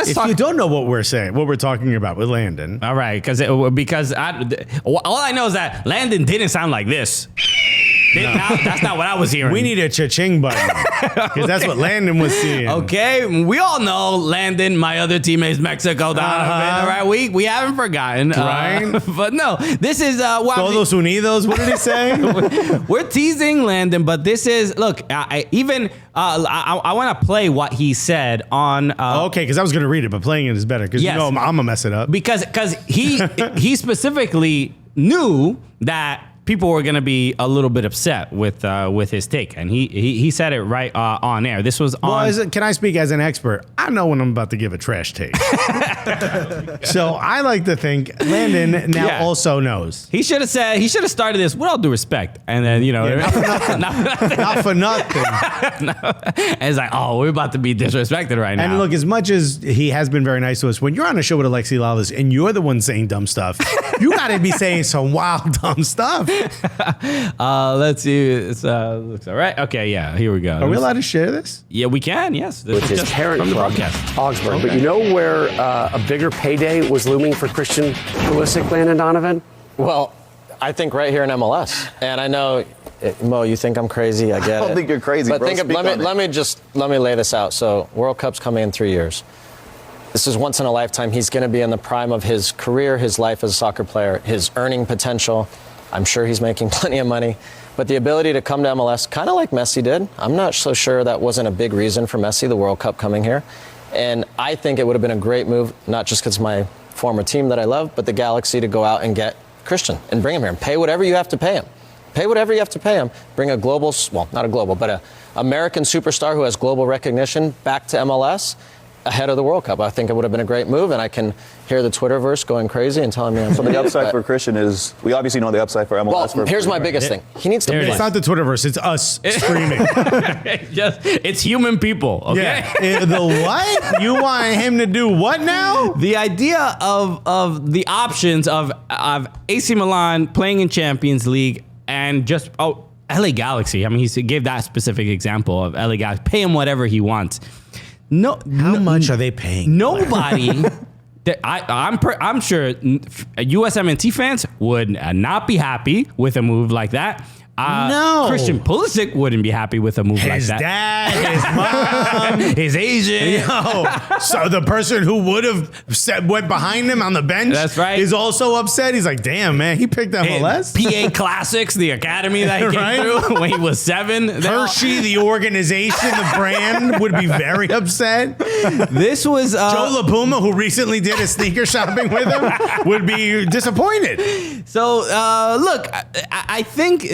Let's talk. You don't know what we're saying, what we're talking about with Landon. All right, because all I know is that Landon didn't sound like this. That's not what I was hearing. We need a cha-ching button because that's what Landon was seeing. Okay, we all know Landon, my other teammate's Mexico Donovan. All right, we haven't forgotten. Right. But no, this is Todos unidos. What did he say? We're teasing Landon, but this is I want to play what he said on. Okay, because I was going to read it, but playing it is better because yes. I'm gonna mess it up. Because he specifically knew that people were going to be a little bit upset with his take, and he said it right on air. This was on. Well, can I speak as an expert? I know when I'm about to give a trash take. So I like to think Landon now also knows. He should have started this with all due respect, and then not for nothing. No. And it's like, oh, we're about to be disrespected right now. And look, as much as he has been very nice to us, when you're on a show with Alexi Lalas and you're the one saying dumb stuff, you got to be saying some wild dumb stuff. Let's see. It looks all right. Okay, yeah, here we go. Are we allowed to share this? Yeah, we can. Yes, with his parent club, Augsburg. Okay. But you know where a bigger payday was looming for Christian Pulisic, Landon Donovan? Well, I think right here in MLS, and I know, Mo, you think I'm crazy. I get it. I don't think you're crazy, but bro. Let me lay this out. So, World Cup's coming in 3 years. This is once in a lifetime. He's going to be in the prime of his career, his life as a soccer player, his earning potential. I'm sure he's making plenty of money. But the ability to come to MLS, kind of like Messi did, I'm not so sure that wasn't a big reason for Messi, the World Cup coming here. And I think it would have been a great move, not just because it's my former team that I love, but the Galaxy to go out and get Christian and bring him here and pay whatever you have to pay him. Pay whatever you have to pay him. Bring a global, well, not a global, but an American superstar who has global recognition back to MLS ahead of the World Cup. I think it would have been a great move, and I can hear the Twitterverse going crazy and telling me I'm so the upside for Christian is, we obviously know the upside for MLS. Well, here's my biggest thing. He needs to play. It's not the Twitterverse, it's us screaming. It's human people, okay? Yeah. The what? You want him to do what now? The idea of the options of AC Milan playing in Champions League and just, LA Galaxy. I mean, he gave that specific example of LA Galaxy. Pay him whatever he wants. How much are they paying? Nobody. I'm sure USMNT fans would not be happy with a move like that. No. Christian Pulisic wouldn't be happy with a move like that. His dad, his mom, his agent. So the person who would have went behind him on the bench, that's right, is also upset. He's like, damn, man, he picked MLS. PA Classics, the academy that he came through when he was 7. Hershey, the organization, the brand, would be very upset. This was Joe LaPuma, who recently did a sneaker shopping with him, would be disappointed. So, look, I think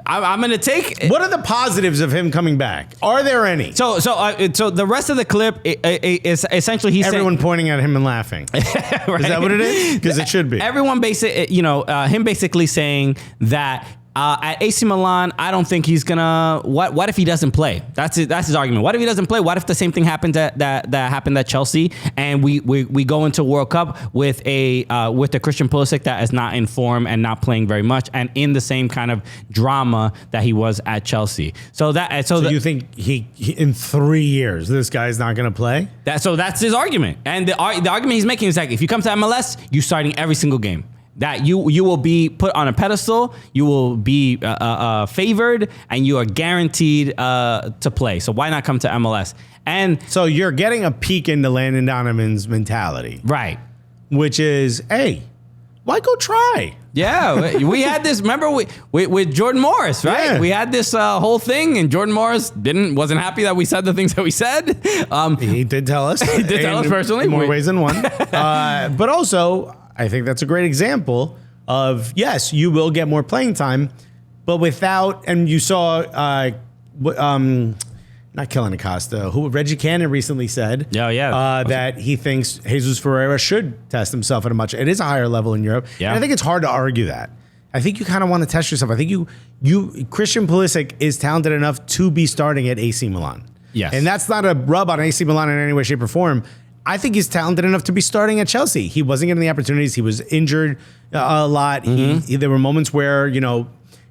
I'm going to take. What are the positives of him coming back? Are there any? So the rest of the clip is essentially he's everyone pointing at him and laughing. Right? Is that what it is? Because it should be. Everyone him basically saying that. At AC Milan, I don't think he's gonna. What if he doesn't play? That's his argument. What if he doesn't play? What if the same thing happens that happened at Chelsea, and we go into World Cup with a Christian Pulisic that is not in form and not playing very much, and in the same kind of drama that he was at Chelsea. So you think he in 3 years this guy's not gonna play? That's his argument, and the argument he's making is like, if you come to MLS, you're starting every single game. That you will be put on a pedestal, you will be favored, and you are guaranteed to play. So why not come to MLS? And so you're getting a peek into Landon Donovan's mentality, right? Which is, hey, why go try? Yeah, we had this. Remember with Jordan Morris, right? Yeah. We had this whole thing, and Jordan Morris wasn't happy that we said the things that we said. He did tell us. He did tell us personally, in more ways than one. But also, I think that's a great example of, yes, you will get more playing time, but without, and you saw, not Kellen Acosta, who Reggie Cannon recently said that he thinks Jesus Ferreira should test himself at it is a higher level in Europe. Yeah. And I think it's hard to argue that. I think you kind of want to test yourself. I think Christian Pulisic is talented enough to be starting at AC Milan. Yes. And that's not a rub on AC Milan in any way, shape, or form. I think he's talented enough to be starting at Chelsea. He wasn't getting the opportunities. He was injured a lot. Mm-hmm. There were moments where,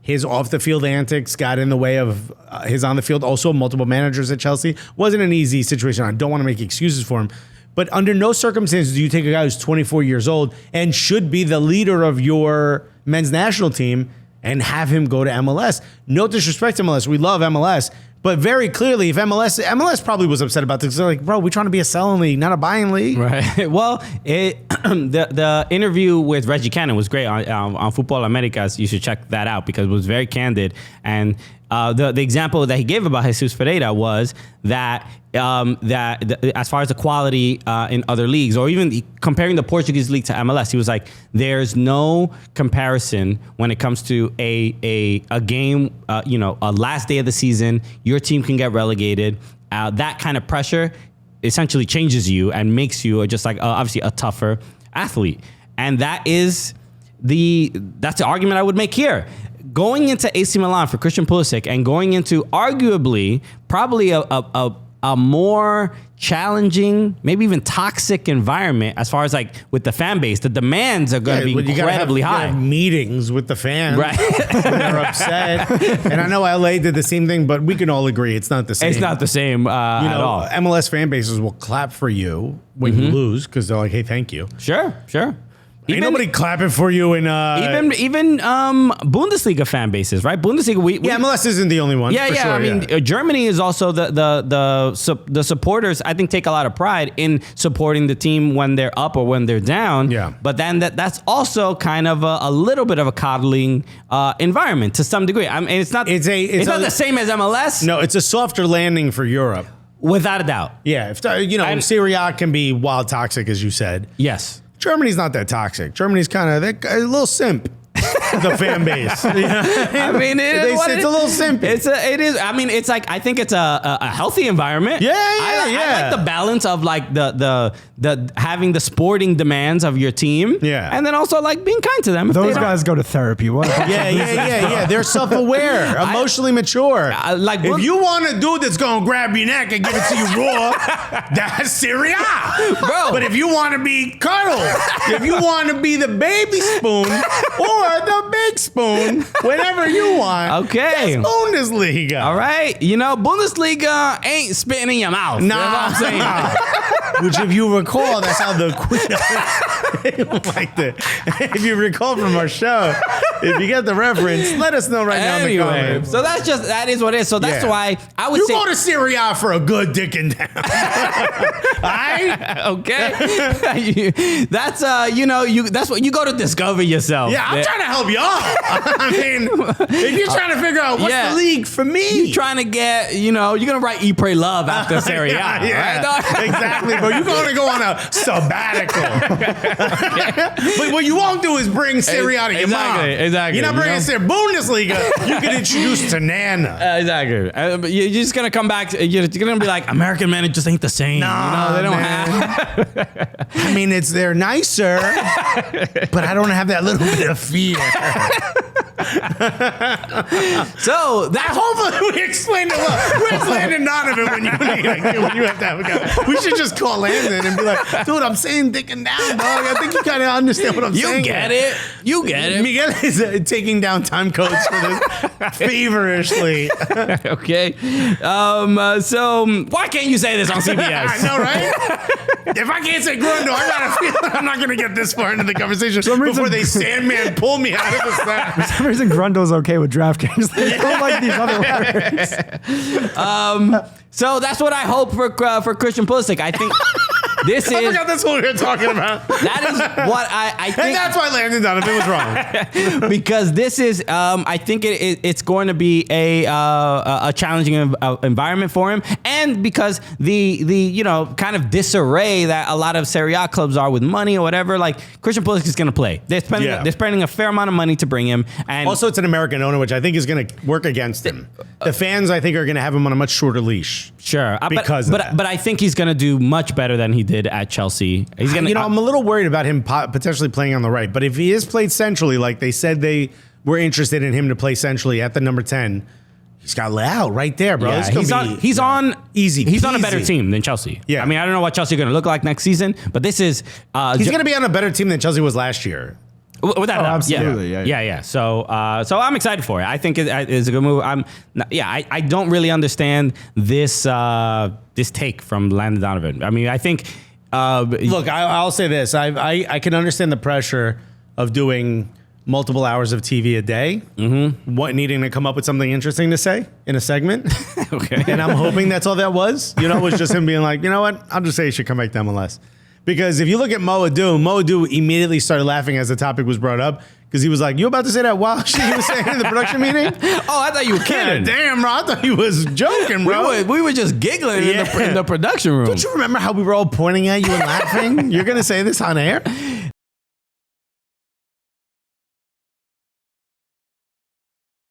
his off-the-field antics got in the way of his on-the-field. Also, multiple managers at Chelsea. Wasn't an easy situation. I don't want to make excuses for him. But under no circumstances do you take a guy who's 24 years old and should be the leader of your men's national team and have him go to MLS. No disrespect to MLS. We love MLS. But very clearly, if MLS probably was upset about this. They're like, bro, we're trying to be a selling league, not a buying league. Right. Well, the interview with Reggie Cannon was great on Futbol Americas. You should check that out because it was very candid. And the example that he gave about Jesus Ferreira was that as far as the quality in other leagues, or even comparing the Portuguese league to MLS, he was like, there's no comparison when it comes to a game, a last day of the season, your team can get relegated. That kind of pressure essentially changes you and makes you just like obviously a tougher athlete. And that's the argument I would make here. Going into AC Milan for Christian Pulisic and going into arguably probably a more challenging, maybe even toxic environment as far as like with the fan base, the demands are going to be incredibly high. You have meetings with the fans, right? When they're upset. And I know LA did the same thing, but we can all agree it's not the same. It's not the same at all. MLS fan bases will clap for you when you lose because they're like, "Hey, thank you." Sure. Ain't nobody clapping for you in even Bundesliga fan bases, right? Bundesliga, MLS isn't the only one. Yeah. Sure, I mean, Germany is also the supporters. I think take a lot of pride in supporting the team when they're up or when they're down. Yeah. But then that's also kind of a little bit of a coddling environment to some degree. I mean, it's not not the same as MLS. No, it's a softer landing for Europe, without a doubt. Yeah, Serie A can be wild toxic, as you said. Yes. Germany's not that toxic. Germany's kind of a little simp. The fan base. I mean, it's a little simpy. It is. I mean, it's like I think it's a healthy environment. Yeah. I like the balance of like the having the sporting demands of your team. Yeah. And then also like being kind to them. Those guys go to therapy. What? Yeah. They're self-aware, emotionally mature. If you want a dude that's gonna grab your neck and give it to you raw, that's Serie A. Bro. But if you want to be cuddled, if you want to be the baby spoon or the big spoon, whenever you want. Okay. That's Bundesliga. All right. Bundesliga ain't spitting in your mouth. Nah. That's what I'm saying. Which, if you recall, that's how the queen if you recall from our show, if you get the reference, let us know right now in the comments. So that is what it is. So that's why I would say you go to Serie A for a good dicking down. Okay. That's that's what you go to discover yourself. Yeah, I'm trying to help y'all. I mean, if you're trying to figure out what's the league for me, you're trying to get, you're gonna write Eat, Pray, Love after Serie A. Yeah, right? Exactly, bro. You're gonna go on a sabbatical. But what you won't do is bring Serie A to your mom. Exactly. You're not bringing Bundesliga. You can introduce to Nana. Exactly. You're just gonna come back. You're gonna be like, American men just ain't the same. No, they don't have. I mean, they're nicer, but I don't have that little bit of fear. So that hopefully we explained it well. Where's Landon Donovan when you have to have a guy? We should just call Landon and be like, dude, I'm saying dick and down, dog. I think you kind of understand what I'm saying. You get it. Miguel is taking down time codes for this feverishly. Okay. So why can't you say this on CBS? I know, right? If I can't say Grundle, I got a feeling I'm not going to get this far into the conversation before they Sandman pull me out of the snap. For some reason, Grundle's okay with DraftKings. They don't like these other words. So that's what I hope for Christian Pulisic. I think I forgot that's what we were talking about. That is what I think. And that's why Landon Donovan was wrong. Because this is, I think it's going to be a challenging environment for him, and because the kind of disarray that a lot of Serie A clubs are with money or whatever. Like Christian Pulisic is going to play. They're spending a fair amount of money to bring him, and also it's an American owner, which I think is going to work against him. The fans, I think, are going to have him on a much shorter leash. Sure, because but I think he's going to do much better than he did at Chelsea. He's going to. I'm a little worried about him potentially playing on the right, but if he is played centrally, like they said they were interested in him to play centrally at the number 10, he's got Leao right there, bro. Yeah, he's on easy. He's on a better team than Chelsea. Yeah, I mean, I don't know what Chelsea are going to look like next season, but this is he's going to be on a better team than Chelsea was last year. Without doubt, absolutely, yeah. So I'm excited for it. I think it's a good move. I don't really understand this take from Landon Donovan. I mean, I think Look, I'll say this. I can understand the pressure of doing multiple hours of TV a day, needing to come up with something interesting to say in a segment. Okay. And I'm hoping that's all that was. It was just him being like, you know what? I'll just say he should come back to MLS. Because if you look at Mo Adu immediately started laughing as the topic was brought up because he was like, you about to say that wild shit he was saying in the production meeting? Oh, I thought you were kidding. Damn, bro. I thought he was joking, bro. We were just giggling in the production room. Don't you remember how we were all pointing at you and laughing? You're going to say this on air?